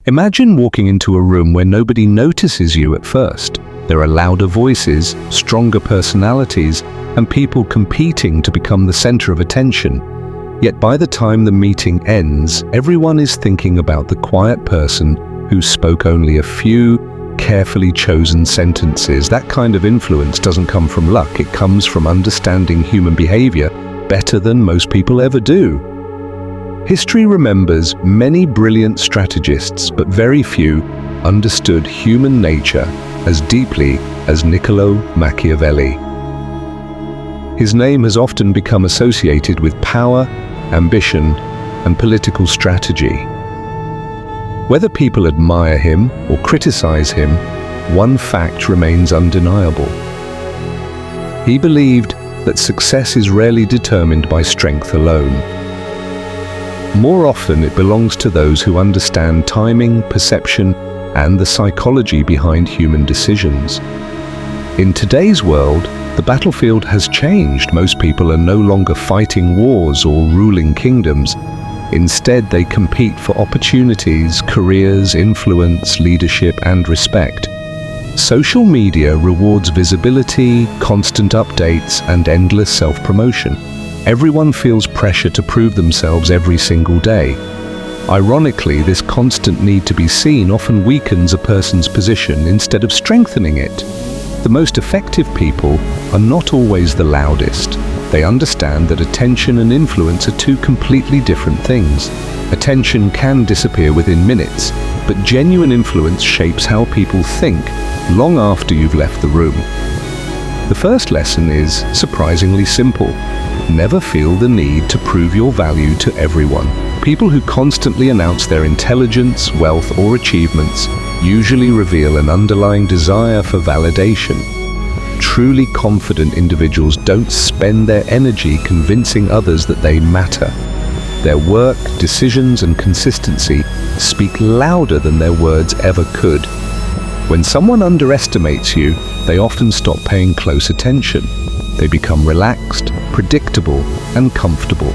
Imagine walking into a room where nobody notices you at first. There are louder voices, stronger personalities, and people competing to become the center of attention. Yet by the time the meeting ends, everyone is thinking about the quiet person who spoke only a few carefully chosen sentences. That kind of influence doesn't come from luck. It comes from understanding human behavior better than most people ever do. History remembers many brilliant strategists, but very few understood human nature as deeply as Niccolo Machiavelli. His name has often become associated with power, ambition, and political strategy. Whether people admire him or criticize him, one fact remains undeniable. He believed that success is rarely determined by strength alone. More often, it belongs to those who understand timing, perception, and the psychology behind human decisions. In today's world, the battlefield has changed. Most people are no longer fighting wars or ruling kingdoms. Instead, they compete for opportunities, careers, influence, leadership, and respect. Social media rewards visibility, constant updates, and endless self-promotion. Everyone feels pressure to prove themselves every single day. Ironically, this constant need to be seen often weakens a person's position instead of strengthening it. The most effective people are not always the loudest. They understand that attention and influence are two completely different things. Attention can disappear within minutes, but genuine influence shapes how people think long after you've left the room. The first lesson is surprisingly simple. Never feel the need to prove your value to everyone. People who constantly announce their intelligence, wealth, or achievements usually reveal an underlying desire for validation. Truly confident individuals don't spend their energy convincing others that they matter. Their work, decisions, and consistency speak louder than their words ever could. When someone underestimates you, they often stop paying close attention. They become relaxed, predictable, and comfortable.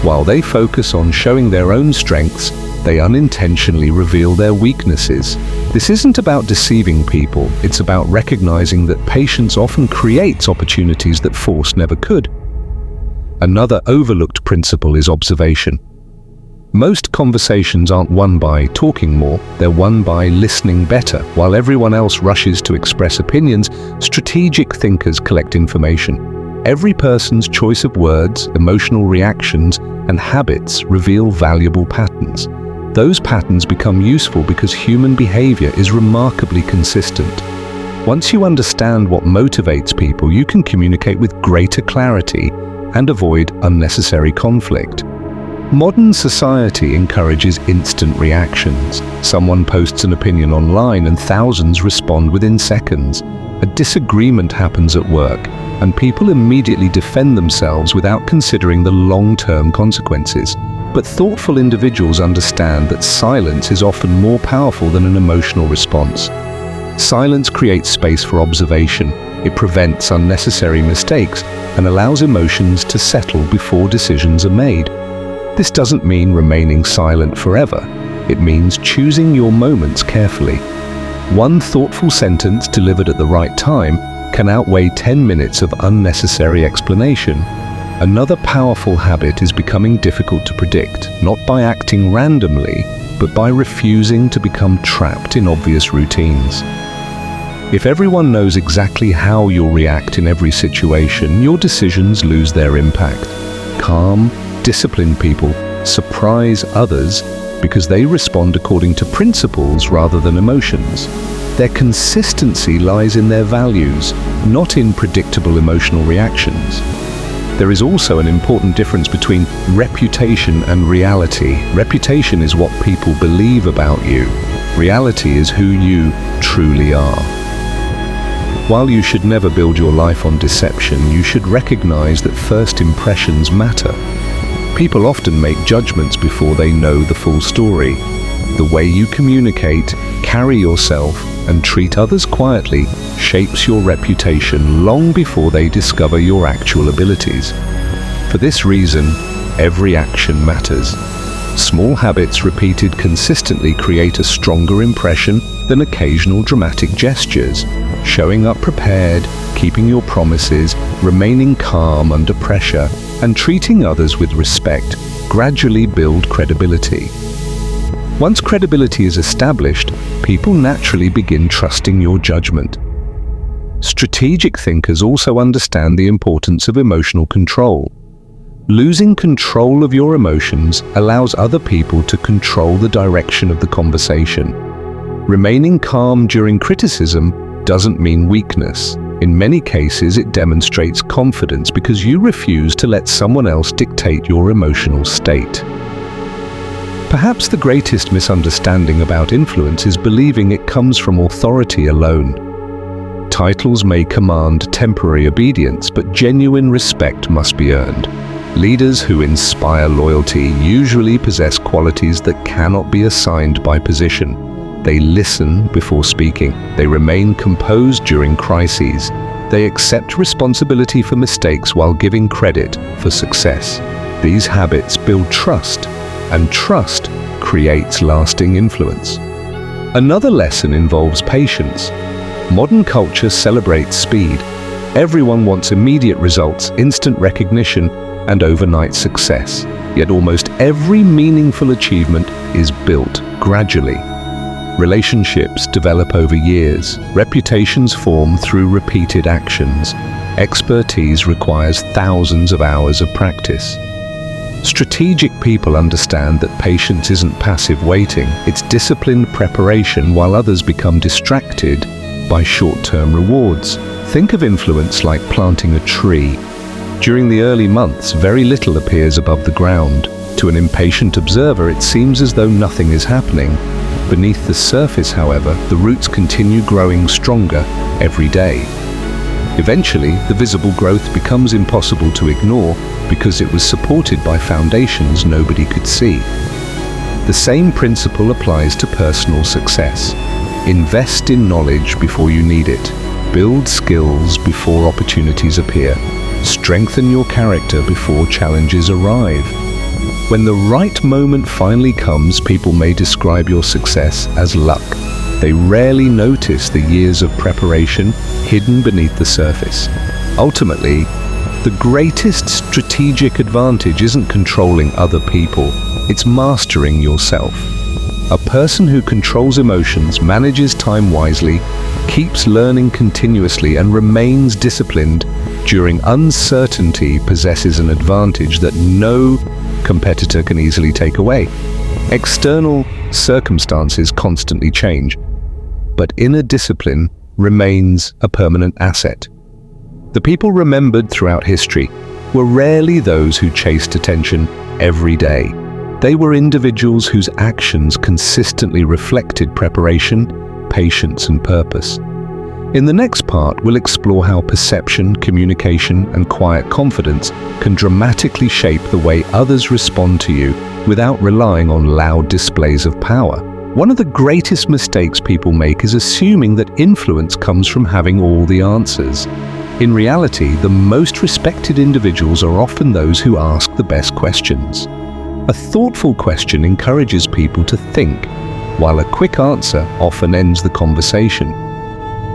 While they focus on showing their own strengths, they unintentionally reveal their weaknesses. This isn't about deceiving people, it's about recognizing that patience often creates opportunities that force never could. Another overlooked principle is observation. Most conversations aren't won by talking more, they're won by listening better. While everyone else rushes to express opinions, strategic thinkers collect information. Every person's choice of words, emotional reactions, and habits reveal valuable patterns. Those patterns become useful because human behavior is remarkably consistent. Once you understand what motivates people, you can communicate with greater clarity and avoid unnecessary conflict. Modern society encourages instant reactions. Someone posts an opinion online and thousands respond within seconds. A disagreement happens at work, and people immediately defend themselves without considering the long-term consequences. But thoughtful individuals understand that silence is often more powerful than an emotional response. Silence creates space for observation. It prevents unnecessary mistakes and allows emotions to settle before decisions are made. This doesn't mean remaining silent forever. It means choosing your moments carefully. One thoughtful sentence delivered at the right time can outweigh 10 minutes of unnecessary explanation. Another powerful habit is becoming difficult to predict, not by acting randomly, but by refusing to become trapped in obvious routines. If everyone knows exactly how you'll react in every situation, your decisions lose their impact. Calm, disciplined people surprise others because they respond according to principles rather than emotions. Their consistency lies in their values, not in predictable emotional reactions. There is also an important difference between reputation and reality. Reputation is what people believe about you. Reality is who you truly are. While you should never build your life on deception, you should recognize that first impressions matter. People often make judgments before they know the full story. The way you communicate, carry yourself, and treat others quietly shapes your reputation long before they discover your actual abilities. For this reason, every action matters. Small habits repeated consistently create a stronger impression than occasional dramatic gestures. Showing up prepared, keeping your promises, remaining calm under pressure, and treating others with respect gradually build credibility. Once credibility is established, people naturally begin trusting your judgment. Strategic thinkers also understand the importance of emotional control. Losing control of your emotions allows other people to control the direction of the conversation. Remaining calm during criticism doesn't mean weakness. In many cases, it demonstrates confidence because you refuse to let someone else dictate your emotional state. Perhaps the greatest misunderstanding about influence is believing it comes from authority alone. Titles may command temporary obedience, but genuine respect must be earned. Leaders who inspire loyalty usually possess qualities that cannot be assigned by position. They listen before speaking. They remain composed during crises. They accept responsibility for mistakes while giving credit for success. These habits build trust, and trust creates lasting influence. Another lesson involves patience. Modern culture celebrates speed. Everyone wants immediate results, instant recognition, and overnight success. Yet almost every meaningful achievement is built gradually. Relationships develop over years. Reputations form through repeated actions. Expertise requires thousands of hours of practice. Strategic people understand that patience isn't passive waiting, it's disciplined preparation while others become distracted by short-term rewards. Think of influence like planting a tree. During the early months, very little appears above the ground. To an impatient observer, it seems as though nothing is happening. Beneath the surface, however, the roots continue growing stronger every day. Eventually, the visible growth becomes impossible to ignore because it was supported by foundations nobody could see. The same principle applies to personal success. Invest in knowledge before you need it. Build skills before opportunities appear. Strengthen your character before challenges arrive. When the right moment finally comes, people may describe your success as luck. They rarely notice the years of preparation hidden beneath the surface. Ultimately, the greatest strategic advantage isn't controlling other people, it's mastering yourself. A person who controls emotions, manages time wisely, keeps learning continuously, and remains disciplined during uncertainty possesses an advantage that no competitor can easily take away. External circumstances constantly change, but inner discipline remains a permanent asset. The people remembered throughout history were rarely those who chased attention every day. They were individuals whose actions consistently reflected preparation, patience, and purpose. In the next part, we'll explore how perception, communication, and quiet confidence can dramatically shape the way others respond to you without relying on loud displays of power. One of the greatest mistakes people make is assuming that influence comes from having all the answers. In reality, the most respected individuals are often those who ask the best questions. A thoughtful question encourages people to think, while a quick answer often ends the conversation.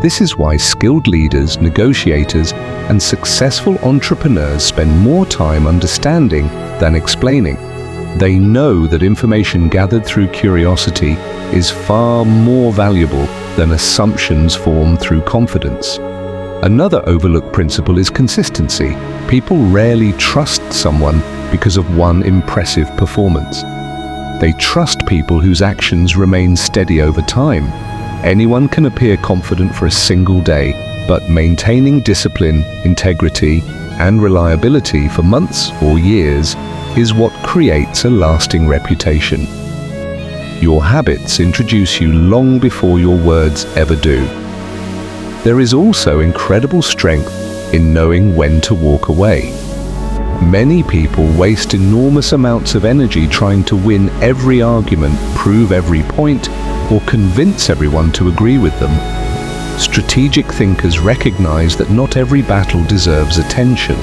This is why skilled leaders, negotiators, and successful entrepreneurs spend more time understanding than explaining. They know that information gathered through curiosity is far more valuable than assumptions formed through confidence. Another overlooked principle is consistency. People rarely trust someone because of one impressive performance. They trust people whose actions remain steady over time. Anyone can appear confident for a single day, but maintaining discipline, integrity, and reliability for months or years is what creates a lasting reputation. Your habits introduce you long before your words ever do. There is also incredible strength in knowing when to walk away. Many people waste enormous amounts of energy trying to win every argument, prove every point, or convince everyone to agree with them. Strategic thinkers recognize that not every battle deserves attention.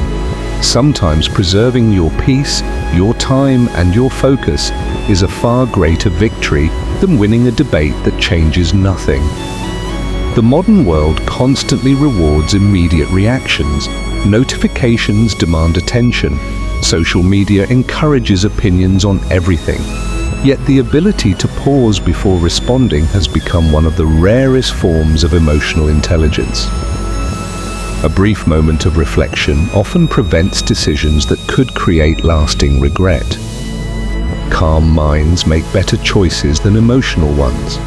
Sometimes preserving your peace, your time, and your focus is a far greater victory than winning a debate that changes nothing. The modern world constantly rewards immediate reactions. Notifications demand attention. Social media encourages opinions on everything. Yet the ability to pause before responding has become one of the rarest forms of emotional intelligence. A brief moment of reflection often prevents decisions that could create lasting regret. Calm minds make better choices than emotional ones.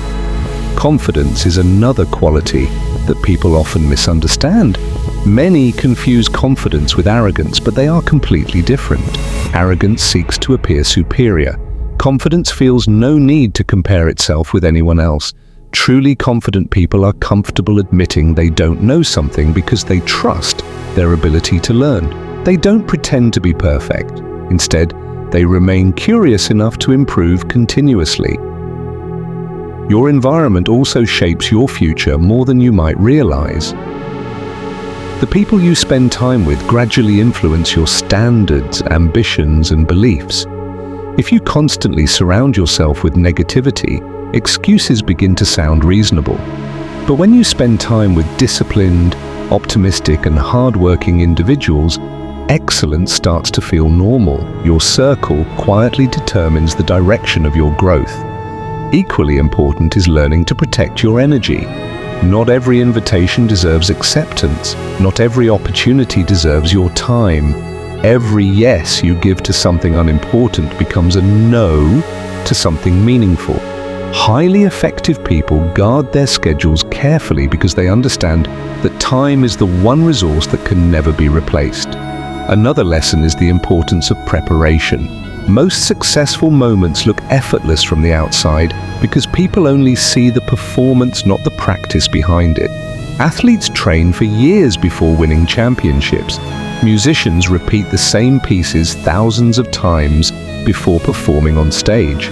Confidence is another quality that people often misunderstand. Many confuse confidence with arrogance, but they are completely different. Arrogance seeks to appear superior. Confidence feels no need to compare itself with anyone else. Truly confident people are comfortable admitting they don't know something because they trust their ability to learn. They don't pretend to be perfect. Instead, they remain curious enough to improve continuously. Your environment also shapes your future more than you might realize. The people you spend time with gradually influence your standards, ambitions, and beliefs. If you constantly surround yourself with negativity, excuses begin to sound reasonable. But when you spend time with disciplined, optimistic, and hard-working individuals, excellence starts to feel normal. Your circle quietly determines the direction of your growth. Equally important is learning to protect your energy. Not every invitation deserves acceptance. Not every opportunity deserves your time. Every yes you give to something unimportant becomes a no to something meaningful. Highly effective people guard their schedules carefully because they understand that time is the one resource that can never be replaced. Another lesson is the importance of preparation. Most successful moments look effortless from the outside because people only see the performance, not the practice behind it. Athletes train for years before winning championships. Musicians repeat the same pieces thousands of times before performing on stage.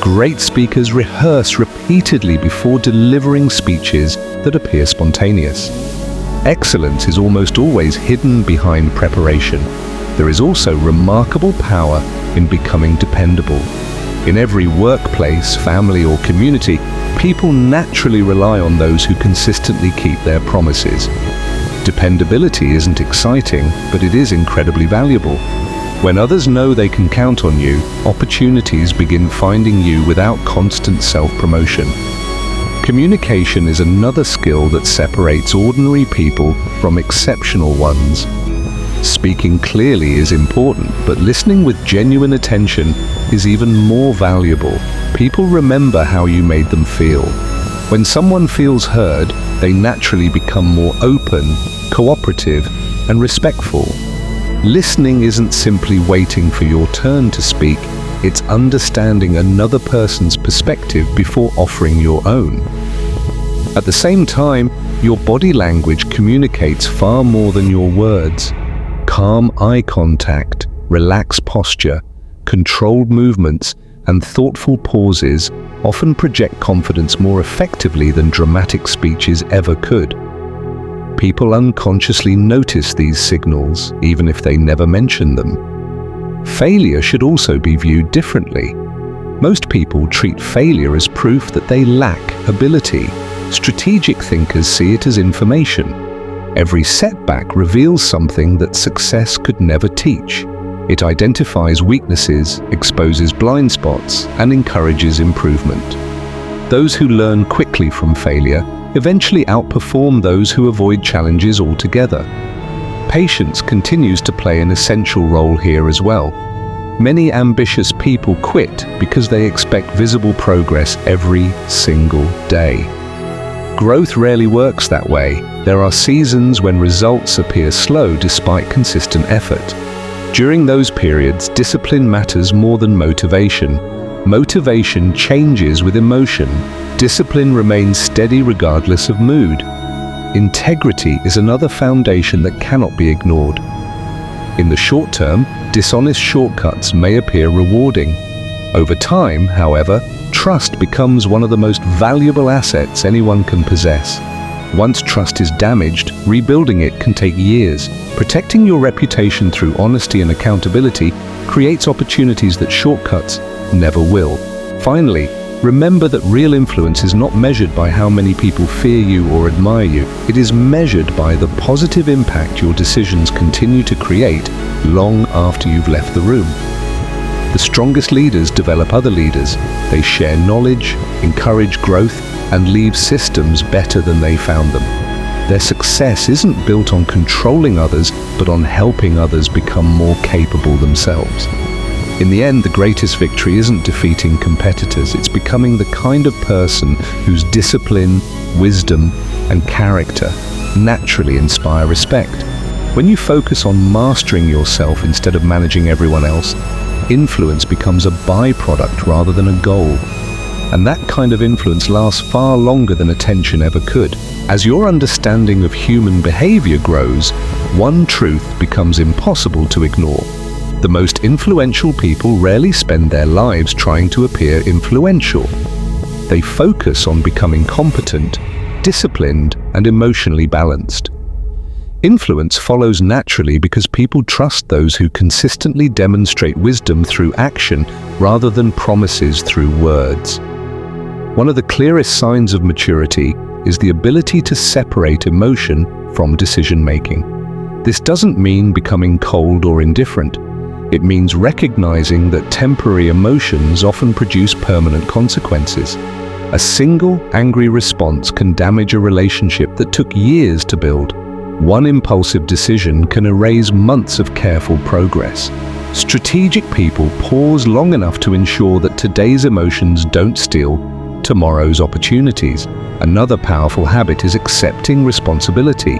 Great speakers rehearse repeatedly before delivering speeches that appear spontaneous. Excellence is almost always hidden behind preparation. There is also remarkable power in becoming dependable. In every workplace, family, or community, people naturally rely on those who consistently keep their promises. Dependability isn't exciting, but it is incredibly valuable. When others know they can count on you, opportunities begin finding you without constant self-promotion. Communication is another skill that separates ordinary people from exceptional ones. Speaking clearly is important, but listening with genuine attention is even more valuable. People remember how you made them feel. When someone feels heard, they naturally become more open, cooperative, and respectful. Listening isn't simply waiting for your turn to speak, it's understanding another person's perspective before offering your own. At the same time, your body language communicates far more than your words. Calm eye contact, relaxed posture, controlled movements, and thoughtful pauses often project confidence more effectively than dramatic speeches ever could. People unconsciously notice these signals, even if they never mention them. Failure should also be viewed differently. Most people treat failure as proof that they lack ability. Strategic thinkers see it as information. Every setback reveals something that success could never teach. It identifies weaknesses, exposes blind spots, and encourages improvement. Those who learn quickly from failure eventually outperform those who avoid challenges altogether. Patience continues to play an essential role here as well. Many ambitious people quit because they expect visible progress every single day. Growth rarely works that way. There are seasons when results appear slow despite consistent effort. During those periods, discipline matters more than motivation. Motivation changes with emotion. Discipline remains steady regardless of mood. Integrity is another foundation that cannot be ignored. In the short term, dishonest shortcuts may appear rewarding. Over time, however, trust becomes one of the most valuable assets anyone can possess. Once trust is damaged, rebuilding it can take years. Protecting your reputation through honesty and accountability creates opportunities that shortcuts never will. Finally, remember that real influence is not measured by how many people fear you or admire you. It is measured by the positive impact your decisions continue to create long after you've left the room. The strongest leaders develop other leaders. They share knowledge, encourage growth, and leave systems better than they found them. Their success isn't built on controlling others, but on helping others become more capable themselves. In the end, the greatest victory isn't defeating competitors, it's becoming the kind of person whose discipline, wisdom, and character naturally inspire respect. When you focus on mastering yourself instead of managing everyone else, influence becomes a byproduct rather than a goal. And that kind of influence lasts far longer than attention ever could. As your understanding of human behavior grows, one truth becomes impossible to ignore. The most influential people rarely spend their lives trying to appear influential. They focus on becoming competent, disciplined, and emotionally balanced. Influence follows naturally because people trust those who consistently demonstrate wisdom through action rather than promises through words. One of the clearest signs of maturity is the ability to separate emotion from decision-making. This doesn't mean becoming cold or indifferent. It means recognizing that temporary emotions often produce permanent consequences. A single angry response can damage a relationship that took years to build. One impulsive decision can erase months of careful progress. Strategic people pause long enough to ensure that today's emotions don't steal tomorrow's opportunities. Another powerful habit is accepting responsibility.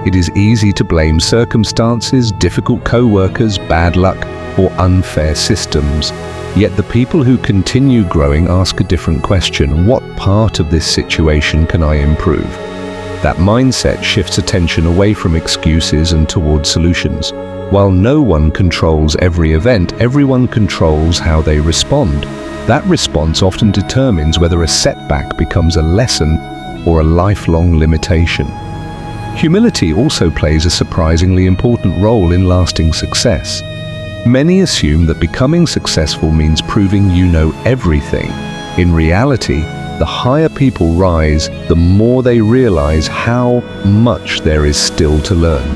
It is easy to blame circumstances, difficult co-workers, bad luck, or unfair systems. Yet the people who continue growing ask a different question: what part of this situation can I improve? That mindset shifts attention away from excuses and towards solutions. While no one controls every event, everyone controls how they respond. That response often determines whether a setback becomes a lesson or a lifelong limitation. Humility also plays a surprisingly important role in lasting success. Many assume that becoming successful means proving you know everything. In reality, the higher people rise, the more they realize how much there is still to learn.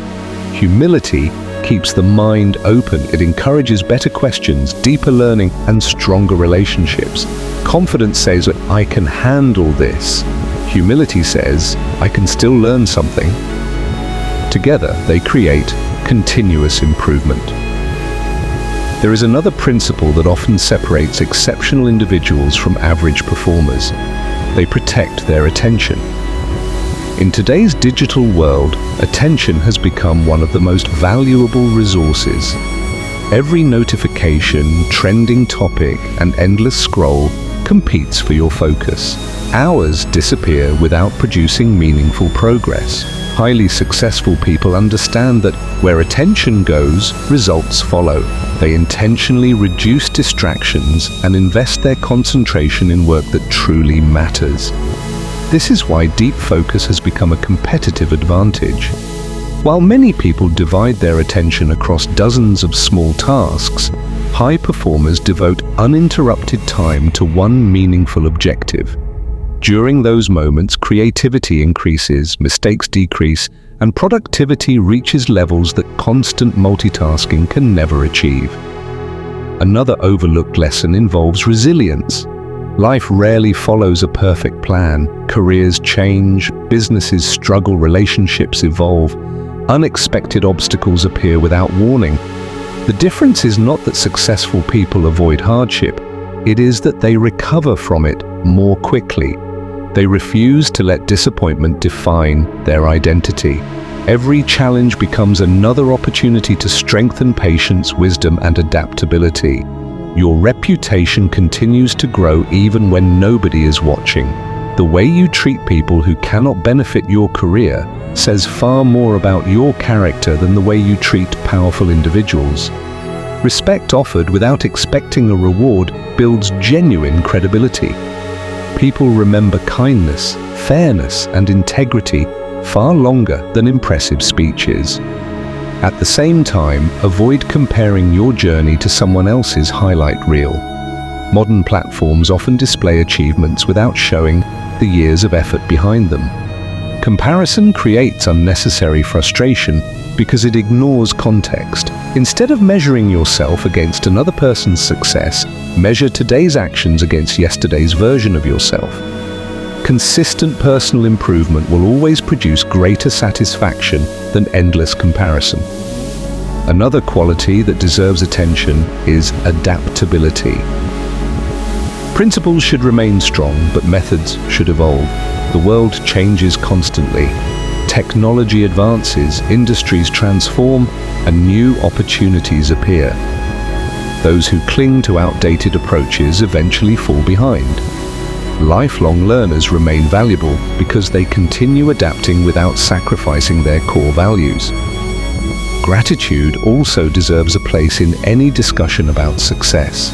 Humility keeps the mind open. It encourages better questions, deeper learning, and stronger relationships. Confidence says, I can handle this. Humility says, I can still learn something. Together, they create continuous improvement. There is another principle that often separates exceptional individuals from average performers. They protect their attention. In today's digital world, attention has become one of the most valuable resources. Every notification, trending topic, and endless scroll competes for your focus. Hours disappear without producing meaningful progress. Highly successful people understand that where attention goes, results follow. They intentionally reduce distractions and invest their concentration in work that truly matters. This is why deep focus has become a competitive advantage. While many people divide their attention across dozens of small tasks, high performers devote uninterrupted time to one meaningful objective. During those moments, creativity increases, mistakes decrease, and productivity reaches levels that constant multitasking can never achieve. Another overlooked lesson involves resilience. Life rarely follows a perfect plan. Careers change, businesses struggle, relationships evolve. Unexpected obstacles appear without warning. The difference is not that successful people avoid hardship, it is that they recover from it more quickly. They refuse to let disappointment define their identity. Every challenge becomes another opportunity to strengthen patience, wisdom, and adaptability. Your reputation continues to grow even when nobody is watching. The way you treat people who cannot benefit your career says far more about your character than the way you treat powerful individuals. Respect offered without expecting a reward builds genuine credibility. People remember kindness, fairness, and integrity far longer than impressive speeches. At the same time, avoid comparing your journey to someone else's highlight reel. Modern platforms often display achievements without showing the years of effort behind them. Comparison creates unnecessary frustration because it ignores context. Instead of measuring yourself against another person's success, measure today's actions against yesterday's version of yourself. Consistent personal improvement will always produce greater satisfaction than endless comparison. Another quality that deserves attention is adaptability. Principles should remain strong, but methods should evolve. The world changes constantly. Technology advances, industries transform, and new opportunities appear. Those who cling to outdated approaches eventually fall behind. Lifelong learners remain valuable because they continue adapting without sacrificing their core values. Gratitude also deserves a place in any discussion about success.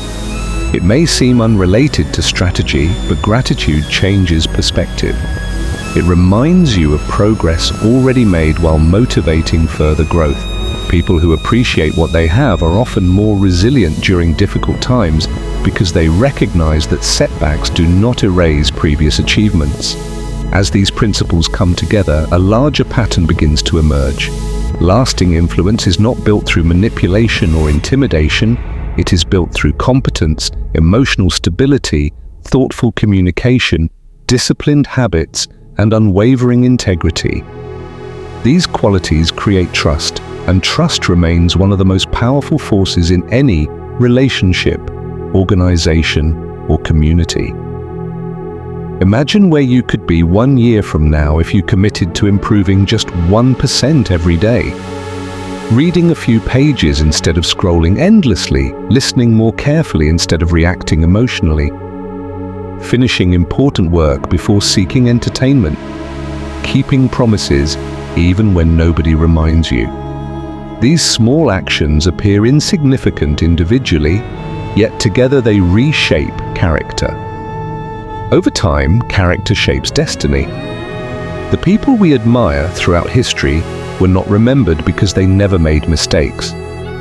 It may seem unrelated to strategy, but gratitude changes perspective. It reminds you of progress already made while motivating further growth. People who appreciate what they have are often more resilient during difficult times because they recognize that setbacks do not erase previous achievements. As these principles come together, a larger pattern begins to emerge. Lasting influence is not built through manipulation or intimidation. It is built through competence, emotional stability, thoughtful communication, disciplined habits, and unwavering integrity. These qualities create trust, and trust remains one of the most powerful forces in any relationship, organization, or community. Imagine where you could be 1 year from now if you committed to improving just 1% every day. Reading a few pages instead of scrolling endlessly, listening more carefully instead of reacting emotionally, finishing important work before seeking entertainment, keeping promises even when nobody reminds you. These small actions appear insignificant individually, yet together they reshape character. Over time, character shapes destiny. The people we admire throughout history were not remembered because they never made mistakes.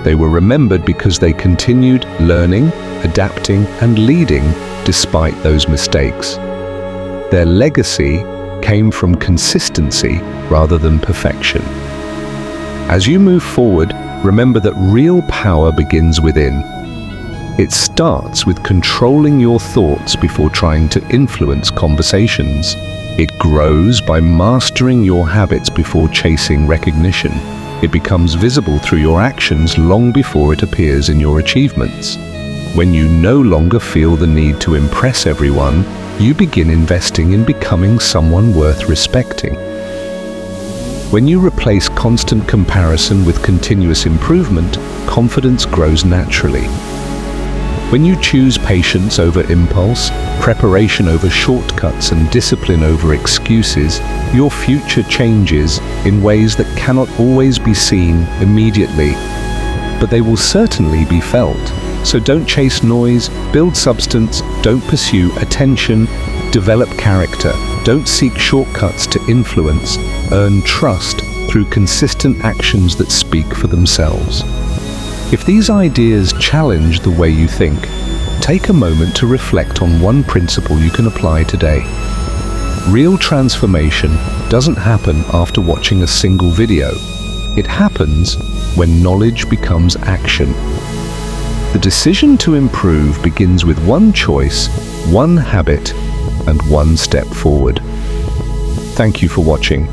They were remembered because they continued learning, adapting, and leading despite those mistakes. Their legacy came from consistency rather than perfection. As you move forward, remember that real power begins within. It starts with controlling your thoughts before trying to influence conversations. It grows by mastering your habits before chasing recognition. It becomes visible through your actions long before it appears in your achievements. When you no longer feel the need to impress everyone, you begin investing in becoming someone worth respecting. When you replace constant comparison with continuous improvement, confidence grows naturally. When you choose patience over impulse, preparation over shortcuts, and discipline over excuses, your future changes in ways that cannot always be seen immediately, but they will certainly be felt. So don't chase noise, build substance, don't pursue attention, develop character. Don't seek shortcuts to influence, earn trust through consistent actions that speak for themselves. If these ideas challenge the way you think, take a moment to reflect on one principle you can apply today. Real transformation doesn't happen after watching a single video. It happens when knowledge becomes action. The decision to improve begins with one choice, one habit, and one step forward. Thank you for watching.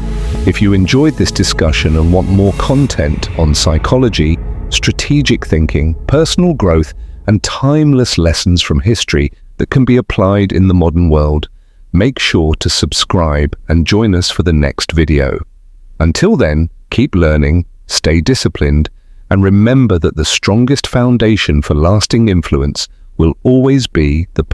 If you enjoyed this discussion and want more content on psychology, strategic thinking, personal growth, and timeless lessons from history that can be applied in the modern world, make sure to subscribe and join us for the next video. Until then, keep learning, stay disciplined, and remember that the strongest foundation for lasting influence will always be the